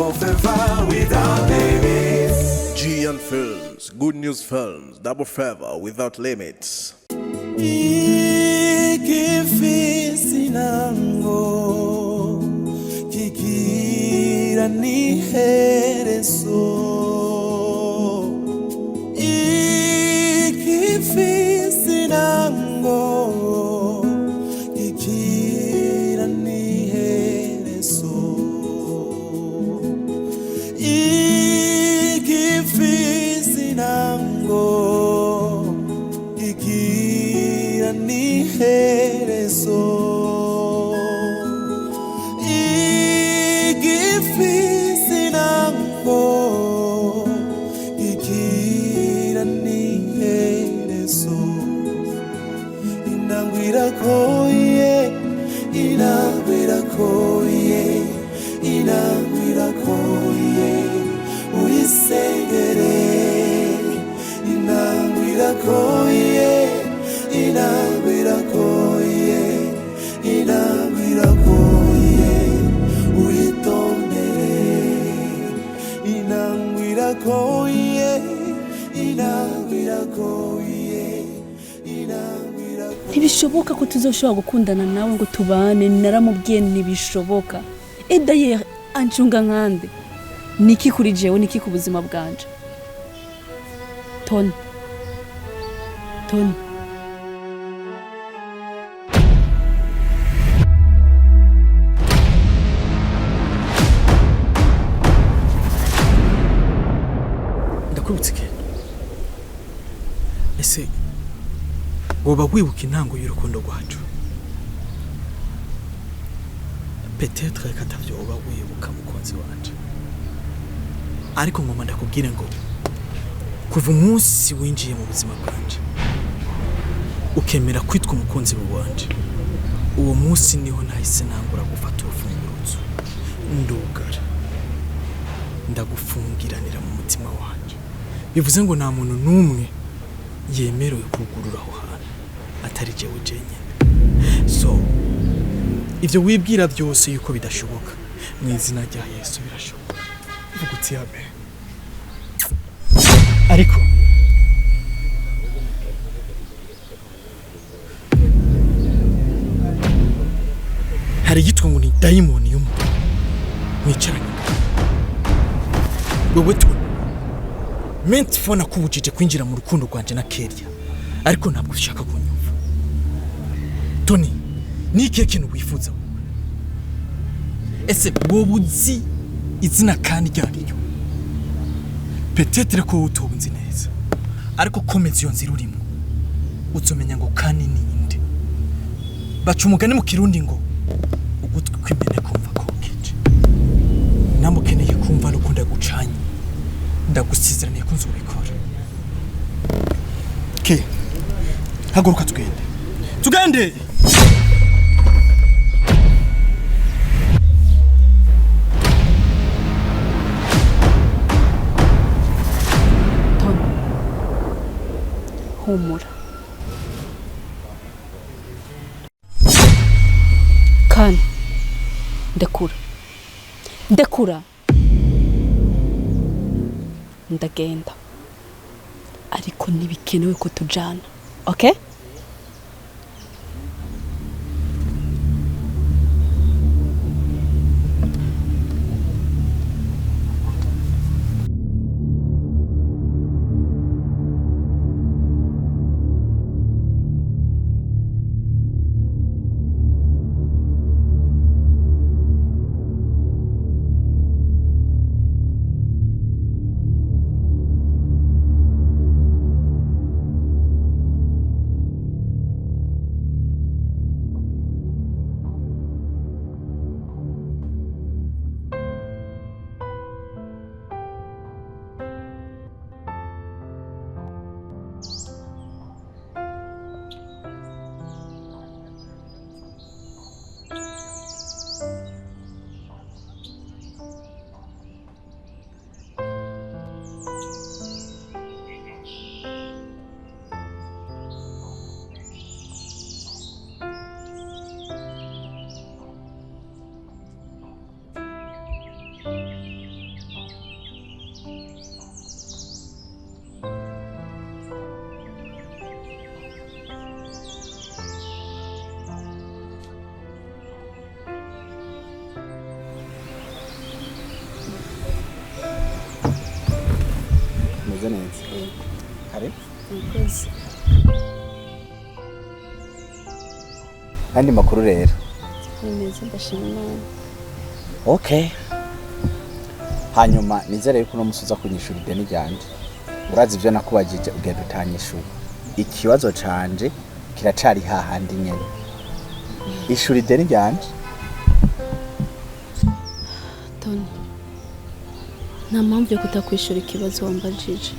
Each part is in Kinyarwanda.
more favor without limits. Jeunes Films, good news films, double favor without limits. Igifise Intango, kigira niherezo. Igifise Intango, kigira niherezo. Igifise Intango, kigira niherezo. Igifise Intango, kigira niherezo. Intango iragoye, intango iragoye, intango iragoye, uyisengere. Intango iragoye, intango iragoye, intango iragoye, uyitondere. Intango iragoye, intango iragoye, intango iragoye. Ntibishoboka ko tuzoshobora gukundana nawe ngo tubane, naramubwiye ntibishoboka. D'ailleurs anjunga nkande niki kuri jewe, niki ku buzima bwanje. Toni ndakwibutse ikintu. Ese woba wibuka intango y'urukundo rwacu? Peut-être ko atavyo woba wibuka mukunzi wanje, ariko ngoma ndakubwire ngo kuva umunsi winjiye mu buzima bwanje ukemera kwitwa umukunzi wanje, uwo munsi niho nahise nangura gufata urufunguruzo ndugara ndagufungiranira mu mutima wanje. Bivuze ngo nta muntu n'umwe yemerewe kugurura aho hantu atari jewe jenyine. So ivyo wibwira byose yuko bidashoboka, mu izina rya Yesu birashoboka. Vuga uti amen. Ariko hari igitwa ngo ni daimoni y'umuntu mwicaranye. Wewe tu ment fona kubujije kwinjira mu rukundo rwanje na Keria, ariko ntabwo ushaka kunyumva. Toni, ni ikihe kintu wifuza wowe? Ese wowe uzi izina kandi ryariyo? Peut-être ko utonzi neza, ariko komeza iyo nzira urimo uzomenya ngo kandi ninde. Baca umugani mu Kirundi ngo ugutwi kw'imbene kumva kokeje. Namukeneye kumva n'ukunda gucanye, ndagusiziraniye ko nzobikora. Ke haguruka tugende. humura. Kandi ndekura ndagenda, ariko ntibikenewe ko tujana, okay? umeze neza kare murakoze. andi makuru rero Ni meza ndashima Imana. okay hanyuma nizere yuko uno musoza kunyishura ideni ryanje urazi ivyo nakubagije ugenda utanyishura ikibazo canje kiracari hahandi nyene ishuri ideni ryanje Tony, nta mpamvu yo kutakwishura ikibazo wambajije,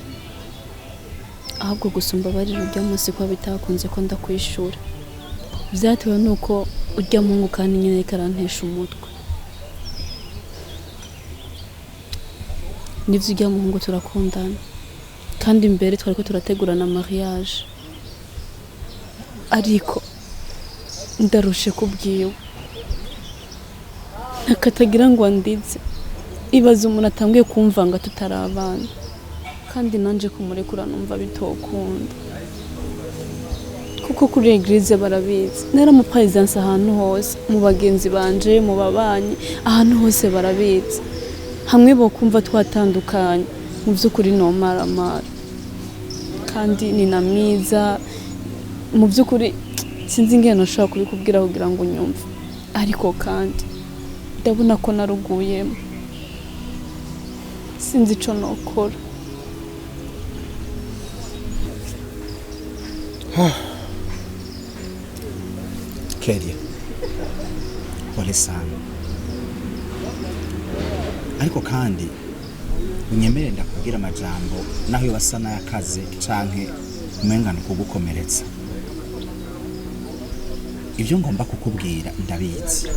ahubwo gusa umbabarira urya munsi ko bitakunze ko ndakwishura. Vyatewe nuko urya mungu kandi nyine karantesha umutwe. Nivyo urya mungu turakundana, kandi mbere twariko turategurana mariage, ariko ndarushe kubwiwe nakatagira ngo andize. Ibaza umuntu atangiye kumvanga tutarabana, kandi nanje kumurekura numva bitokunda, kuko kuri eglise barabizi naramupresence ahantu hose, mu bagenzi banje, mu babanyi, ahantu hose barabizi. Hamwe bo kumva twatandukanye mu by'ukuri no maramara, kandi ni na mwiza mu by'ukuri. Sinzi ingene nashaka kubikubwira kugira ngo unyumve, ariko kandi ndabona ko naruguyemo, sinzi ico nokora. Keria pole sana, ariko kandi unyemere ndakubwira amajambo naho yobasa n'ayakaze canke umengano kugukomeretsa. Ivyo ngomba kukubwira ndabizi.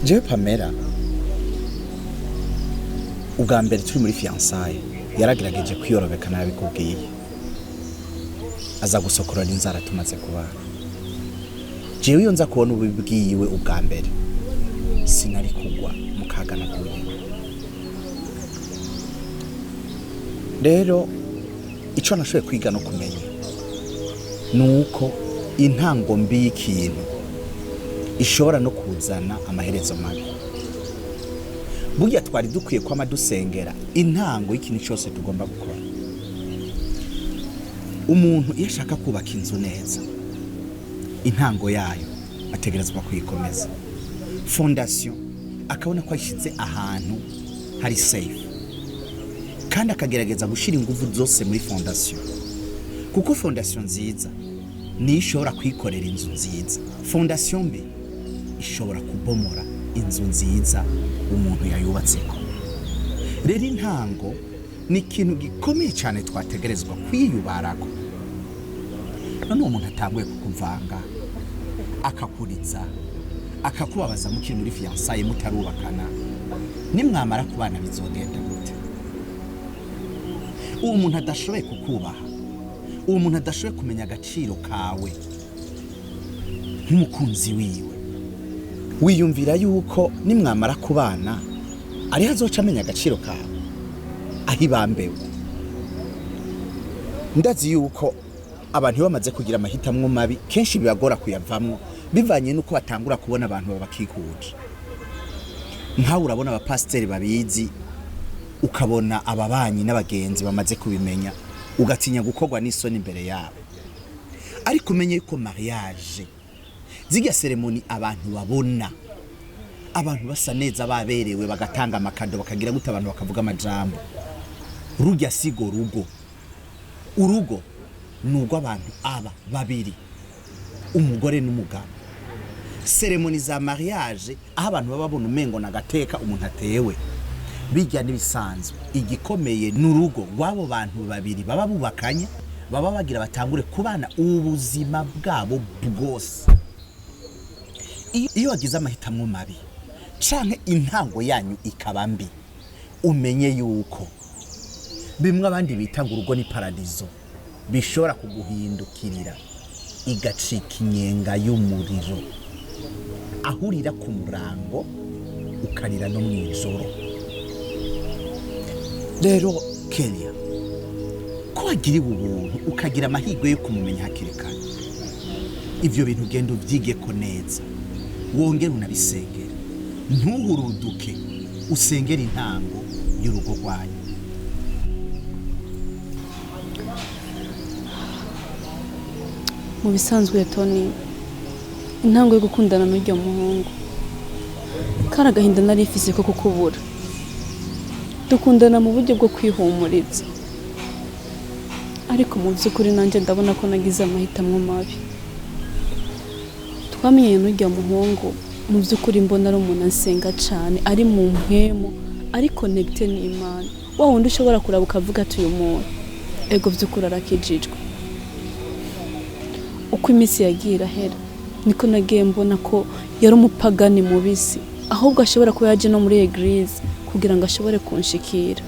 Jewe Pamela ubwa mbere turi muri fiançailles yaragerageje kwiyorobeka nabikubwiye, aza gusokorana inzara tumaze kubana. Jewe iyo nza kubona ubibwiwe ubwa mbere sinari kugwa mu kaga naguye. Rero ico nashoboye kwiga no kumenya nuko intango mbi y'ikintu ishobora no kuzana amaherezo mabi. Burya twari dukwiye kwama dusengera intango y'ikintu cyose tugomba gukora. Umuntu iyo ashaka kubaka inzu neza, intango yayo ategerezwa kuyikomeza, fondation akabona ko ayishize ahantu hari safe, kandi akagerageza gushira ingufu zose muri fondation, kuko fondation nziza ni ishobora kwikorera inzu nziza. Fondation mbi ishobora kubomora inzu nziza umuntu yayubatseko. Rero intango ni ikintu gikomeye cyane twategerezwa kwiyubarako. None umuntu atanguye kukuvanga, akakuriza, akakubabaza mukiri muri fiançailles mutarubakana, nimwamara kubana bizogenda gute? Uwo muntu adashoboye kukubaha, uwo muntu adashoboye kumenya agaciro kawe nk'umukunzi wiwe, wiyumvira yuko nimwamara kubana ari hazoca amenya agaciro kawe aho ibambewe. Ndazi yuko abantu bamaze kugira amahitamwo mabi kenshi bibagora kuyavamwo bivanye nuko batangura kubona abantu babakikuje. Nkawe urabona abapasiteri babizi, ukabona ababanyi n'abagenzi bamaze kubimenya, ugatinya gukorwa n'isoni imbere yabo. Ariko umenye yuko mariage ziga ceremony abantu babona, abantu basa neza baberewe, bagatanga amakado, bakagira gute, abantu bakavuga amajambo. Rujya sigo rugo. Urugo nubwo abantu aba babiri, umugore n'umugabo. Ceremony za mariage aho abantu babona umengo nagateka umuntu atewe, bijya nibisanzwe. Igikomeye n'urugo rwabo bantu babiri baba bubakanye, baba bagira batangure kubana ubuzima bwabo bwose. Iyo wagize amahitamwo mabi canke intango yanyu ikaba mbi, umenye yuko bimwe abandi bita ngo urugo ni paradizo bishobora kuguhindukirira igacika inyenga y'umuriro, ahurira ku murango ukarira no mwijoro. Rero Kenya, ko wagiriwe ubuntu ukagira amahirwe yo kumumenya hakiri kare, ivyo bintu genda uvyigeko neza, wongere unabisengera, ntuhuruduke, usengera intango y'urugo rwanyu. mu bisanzwe Tony intango yo gukundana n'uryo muhungu kara gahinda nari ifise ko kukubura dukundana mu buryo bwo kwihumuriza ariko mu by'ukuri nanje ndabona ko nagize amahitamwo mabi twamenye n'uryo muhungu mu by'ukuri mbona ari umuntu asenga cyane ari mu mpemu ari connecte n'Imana wa wundi ushobora kuraba ukavuga ati uyu muntu ego by'ukuri arakijijwe uko iminsi yagiye irahera niko nagiye mbona ko yari umupagani mubisi ahubwo ashobora kuba yaje no muri eglise kugira ngo ashobore kunshikira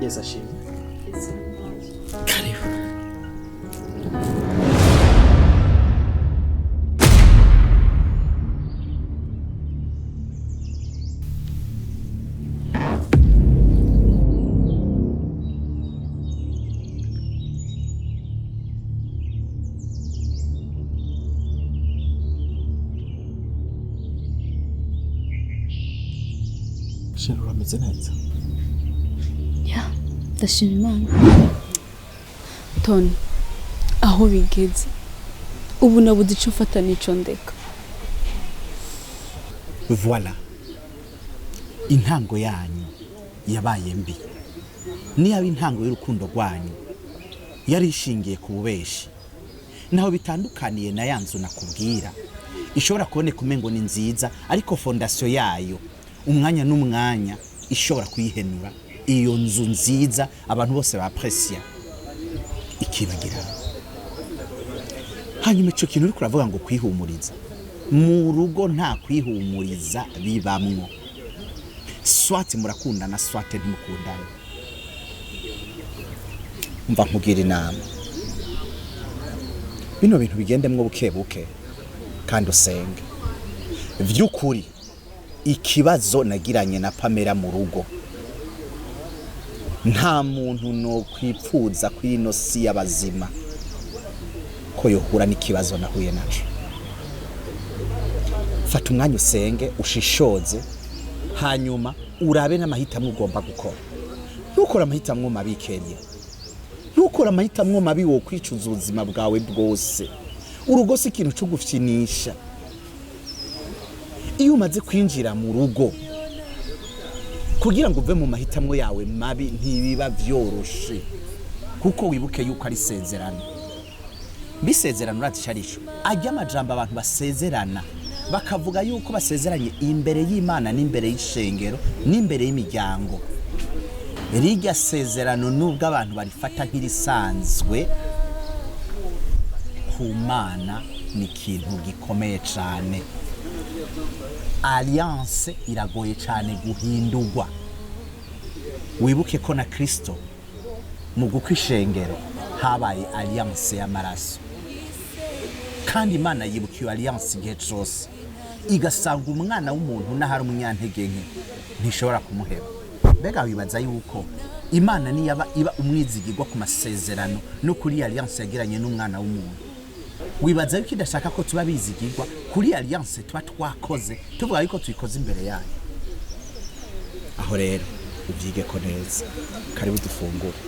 Yes, ashimwe. Karibu. Shino urameze neza. ya ndashima Imana Tony aho bigeze ubu nabuze ico mfata nico ndeka Voilà. Intango yanyu yabaye mbi. Niba intango y'urukundo rwanyu yari ishingiye ku bubeshi. Naho bitandukaniye na yanzu nakubwira. Ishobora kuboneka umengo ni nziza ariko fondation yayo umwanya n'umwanya ishobora kuyihenura. Iyo nzu nziza abantu bose baprecia ikibagira. Hanyuma ico kintu uri kuravuga ngo kwihumuriza mu rugo nta kwihumuriza bibamwo. Swati murakundana swate ntimukundana. Mva nkubwira inama bino bintu bigendemwo bukebuke kandi usenge vy'ukuri. Ikibazo nagiranye na Pamela mu rugo nta muntu no kwipfuza kwino si y'abazima ko yohura n'ikibazo nahuye naco. Fata umwanya usenge ushishoze hanyuma urabe n'amahitamwo ugomba gukora. Ntukora amahitamwo mabi Kenya, ntukora amahitamwo mabi wo kwicuza ubuzima bwawe bwose. Urugo si ikintu cyo gufyinisha. Iyo umaze kwinjira mu rugo kugira ngo uve mu mahitamwo yawe mabi ntibiba vyoroshe kuko wibuke yuko ari sezerano. Bisezerano uratisharisho ajya amajambo abantu basezerana bakavuga yuko basezeranye imbere y'Imana n'imbere y'ishengero n'imbere y'imiryango. Rirya sezerano nubwo abantu barifata nk'irisanzwe ku Mana ni ikintu gikomeye cyane. Alliance iragoye cyane guhindurwa. Wibuke ko na Kristo mu gukwishengero habaye alliance y'amaraso kandi Imana yibukiye alliance igihe cyose igasanga umwana w'umuntu n'ahari umunyantege nke ntishobora kumuheba. Mbega wibaza yuko Imana niyaba iba umwizigirwa ku masezerano no kuri alliance yagiranye n'umwana w'umuntu, wibaza yuko idashaka ko tuba bizigirwa kuri alliance tuba twakoze tuvuga yuko tuyikoze imbere yayo. Aho rero ubyige ko neza. Karibu dufungure.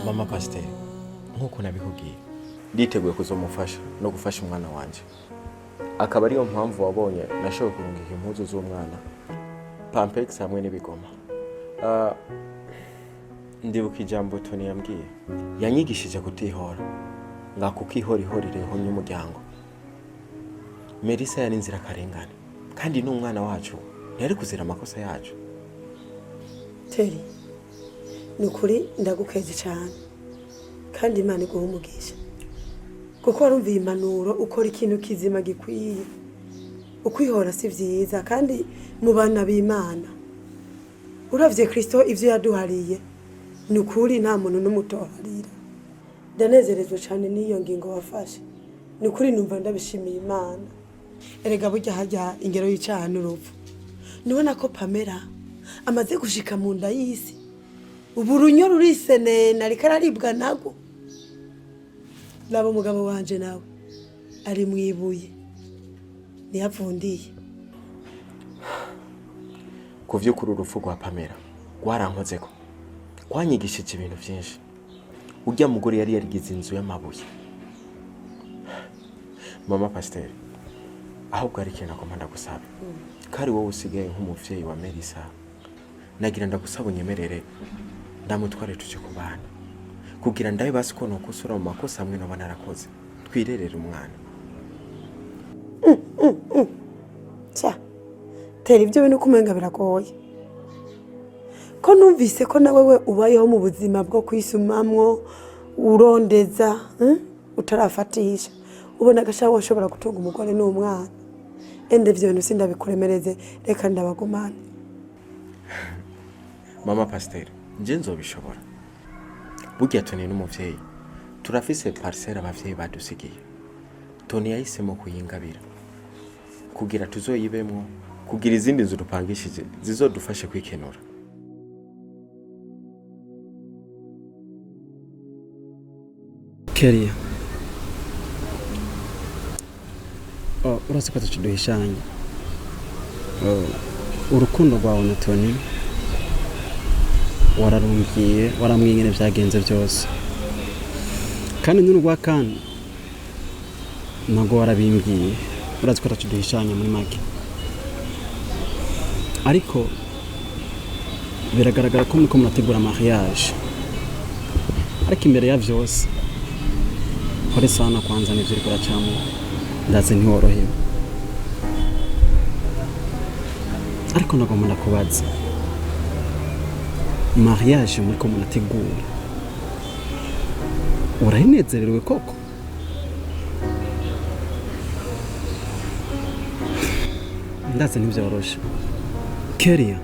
Mama Pasteur, nkuko nabikubwiye nditeguye kuzomufasha no gufasha umwana wanje. Akaba ariyo mpamvu wabonye nashoboye kurungika impuzu z'umwana Pampex hamwe n'ibigoma. Ndibuka ijambo Tony yambwiye. Yanyigishije kutihora. Ngakukihorihorireho n'umuryango. Melissa yari inzira karengane. Kandi n'umwana wacu ntiyari kuzira amakosa yacu. Teri, nukuri ndagukeze cyane. Kandi Imana iguha umugisha. Kuko warumviye impanuro ukora ikintu kizima gikwiye. Ukwihora si vyiza kandi mu bana b'Imana. Uravye Kristo ivyo yaduhariye. Nukuri nta muntu n'umutoharira. Ndanezerezwe cyane n'iyo ngingo wafashe. Nukuri numva ndabishimiye Imana. Erega burya hajya ingero y'icyaha n'urupfu. Nibona ko Pamela amaze gushika mu nda y'isi. Ubu runyo rurisenena rikararibwa nago. Labo mugabo wanje nawe ari mwibuye. Niyapfundiye. Kuvyo kuri urufu rwa Pamela rwarankozeko. Kwanyigishije ibintu byinshi. Ujya mugore yari yarigize inzu y'amabuye. Mama Pasteur, ahubwo ari kintu akomanda gusaba. Kari wowe usigaye nk'umuvyeyi wa Melissa. Nagira ndagusaba unyemerere ndamutware tuje kubana. Kugira ndabe basi ko nokosora mu makosa amwe no banarakoze. Twirerere umwana. Cha. Teri ibyo bintu kumenga biragoye. Ko numvise ko nawe we ubayeho mu buzima bwo kwisumamwo urondeza, utarafatisha. Ubona gashaho washobora gutunga umugore n'umwana. Ende byo bintu sindabikuremereze reka ndabagumana. Mama Pasteur, nje nzobishobora. Burya Tony n'umuvyeyi. Turafise parcelle abavyeyi badusigiye. Tony yahisemo kuyingabira. Kugira tuzoyibemwo, kugira izindi nzu dupangishije zizodufashe kwikenura. Keria. Uretse ko tuduhishanye. Urukundo rwawe na Tony wararumviye waramwingene byagenze byose. Kandi n'urwa kandi nago warabimbwiye. Uretse ko tuduhishanye muri make. Ariko biragaragara ko muriko murategura mariage. Ariko imbere ya vyose kore sana kwanza nivyo rikora cyamo ndaze ntiworohewe. Ariko nagomba ndakubaza mariage muriko murategura urayinezerewe koko? Ndaze ntivyoroshe. Keria,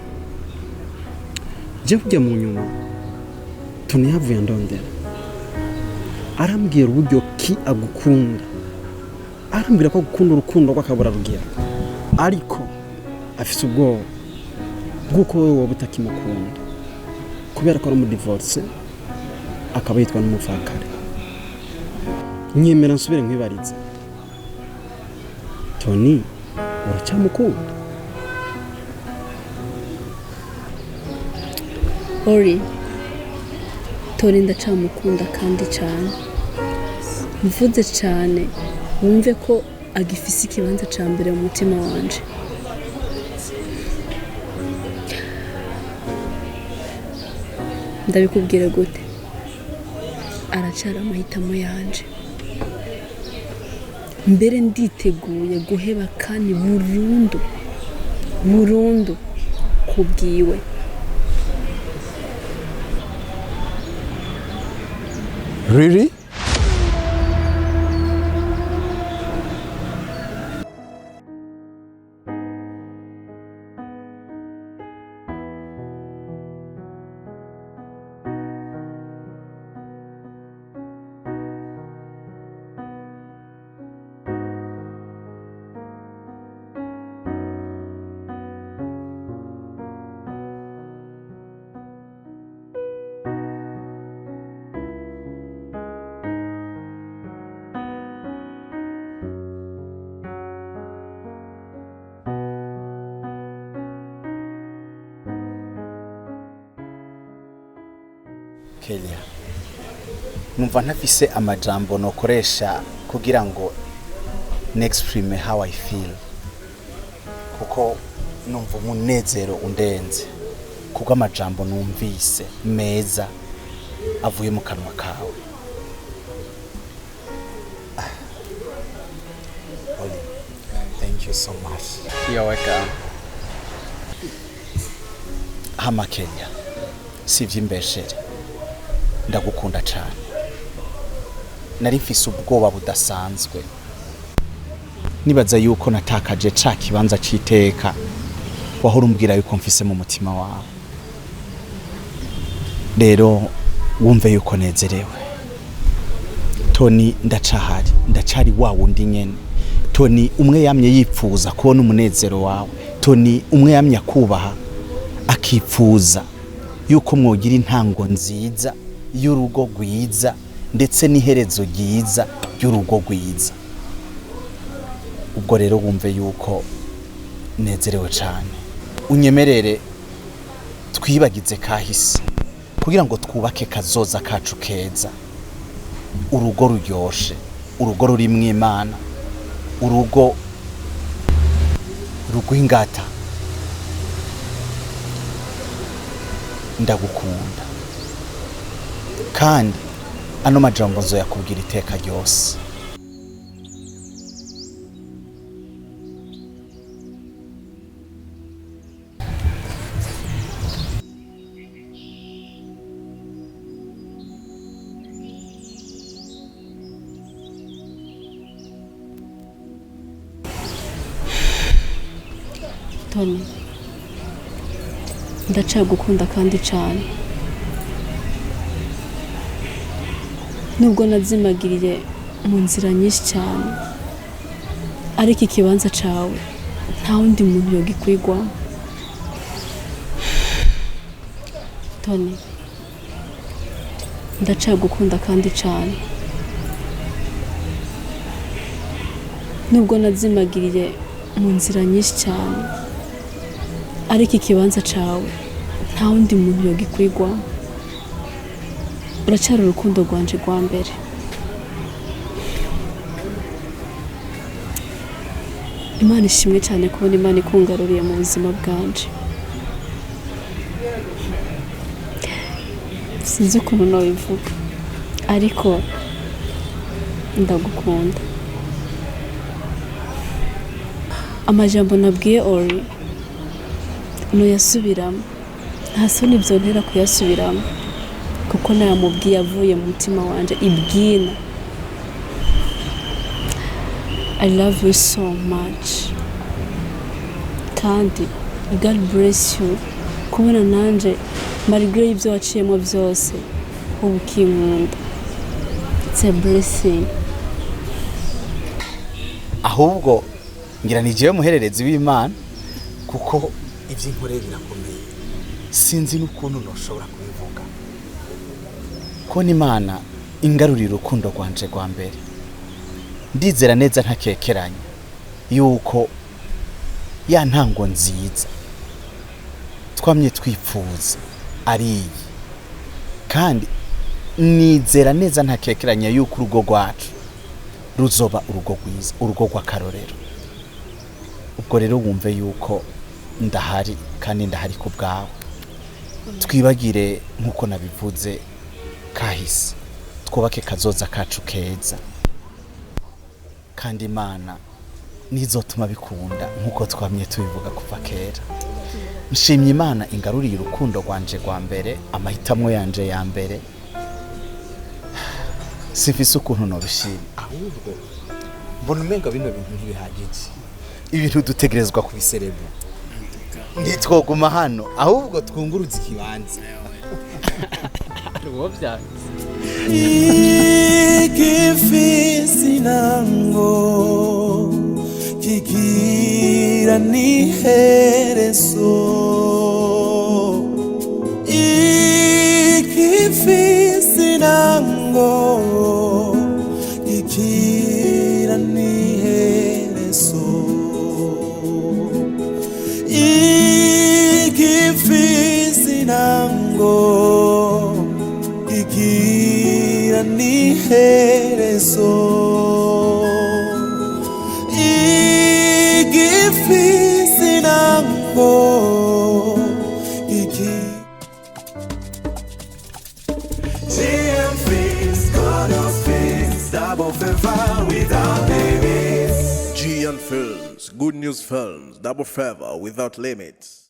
je kujya mu nyuma Tony yavuye ndondera. Arambwira uburyo ki agukunda. Arambwira ko agukunda urukundo rw'akabura rugira. Ariko afise ubwoba bw'uko wewe wowe utakimukunda. Kubera ko ari mu divorce akaba yitwa n'umufakare. Nyemera nsubire nkwibarize. Tony uracyamukunda? Ori, Tony ndacamukunda kandi cyane. Mvuze cyane wumve ko agifise ikibanza ca mbere mu mutima wanje. Ndabikubwira gute? Aracara amahitamwo yanje. Mbere nditeguye guheba kandi burundu kubwiwe. Really? Kelia, numva ntafise amajambo nokoresha kugira ngo exprime how I feel. Kuko numva umunezero undenze kuko amajambo numvise meza avuye mu kanwa kawe. Oli, thank you so much. You're welcome. Hamakenya sivye imbeshere, ndagukunda cyane. Nari mfise ubwoba budasanzwe, nibaza yuko natakaje ca kibanza citeka wahora umbwira yuko mfise mu mutima wawe. Rero wumve yuko nezerewe. Tony ndacari wa wundi nyene. Tony umwe yamye yipfuza kubona umunezero wawe. Tony umwe yamye akubaha akipfuza yuko mwogira intango nziza y'urugo rwiza ndetse n'iherezo ryiza y'urugo rwiza. Ubwo rero wumve yuko nezerewe cyane. Unyemerere twibagize kahise kugira ngo twubake kazoza kacu keza, urugo ruryoshe, urugo rurimwe Imana, urugo rugwingata. Ndagukunda kandi ano majambo nzoyakubwira iteka ryose. Tony, ndacagukunda kandi cyane. Nubwo nazimagiriye mu nzira nyinshi cyane, ariko ikibanza cawe nta wundi muntu yogikwigwa. Tony, ndacagukunda kandi cyane. Nubwo nazimagiriye mu nzira nyinshi cyane, ariko ikibanza cawe nta wundi muntu yogikwigwa. Uracyari urukundo rwanje rwa mbere. Imana ishimwe cyane kubona Imana ikungaruriye mu buzima bwanje. Sinzi ukuntu nabivuga, ariko ndagukunda. Amajambo nabwiye Ori noyasubiramo, nta soni byontera kuyasubiramo kuko nayamubwiye avuye mu mutima wanje ibwina. I love you so much. Kandi God bless you kubona nanje malgré ibyo waciyemo byose ubu kinkunda. It's a blessing. Ahubwo ngira ni jewe muhererezi w'Imana kuko ivy'inkorera birakomeye. Sinzi n'ukuntu noshobora kubivuga. Ko n'Imana ingarurira urukundo rwanje rwa mbere. Ndizera neza ntakekeranya yuko ya ntango nziza twamye twipfuza ari iyi. Kandi nizera neza ntakekeranya yuko urugo rwacu ruzoba urugo rwiza, urugo rw'akarorero. Ubwo rero wumve yuko ndahari kandi ndahari ku bwawe. Twibagire nkuko nabivuze kahise, twubake kazoza kacu keza, kandi Imana nizotuma bikunda nkuko twamye tubivuga kuva kera. Nshimye Imana ingaruriye urukundo rwanje rwa mbere, amahitamwo yanje ya mbere. Sifise ukuntu nobishima, ahubwo mbona umenga bino bintu ntibihagije. Ibintu dutegerezwa kubiserebura. Ntitwoguma hano ahubwo twunguruza ikibanza. Uwo byanze. Igifise intango kigira n'iherezo. Igifise intango kigira n'iherezo. Igifise intango kigira n'iherezo. Igifise intango GM Films, good news films, double favor without limits. Gian Films, Good News Films, Double Favor Without Limits.